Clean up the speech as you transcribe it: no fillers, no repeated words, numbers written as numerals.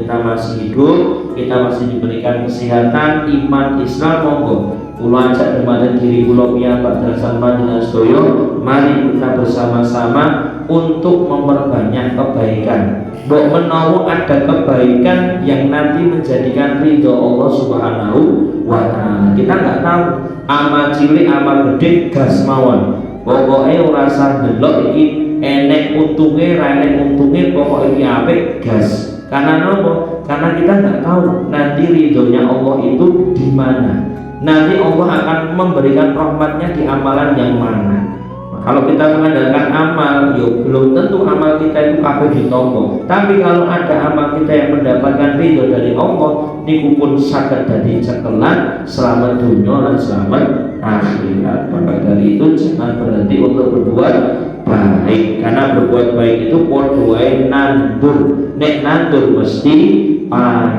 kita masih hidup, kita masih diberikan kesehatan, iman, Islam, monggo kula ajak dumateng diri kula piyambak dasan panjenengan sedaya, mari kita bersama-sama untuk memperbanyak kebaikan. Mbok menawa ada kebaikan yang nanti menjadikan ridho Allah Subhanahu wa taala. Kita nggak tahu, amal cilik amal gede gas mawon. Pokoknya ora usah delok iki enek untunge, ra enek untunge, pokok iki apik gas. Karena apa? Karena kita nggak tahu nanti ridhonya Allah itu di mana. Nanti Allah akan memberikan rahmatnya di amalan yang mana. Kalau kita mengandalkan amal, yo belum tentu amal kita itu kabeh ditompo. Tapi kalau ada amal kita yang mendapatkan ridho dari Allah, niku pun saged dadi cekelan selamat dunia dan selamat akhirat. Maka dari itu jangan berhenti untuk berbuat baik, karena berbuat baik itu podo wae nandur. Nek nandur mesti panen.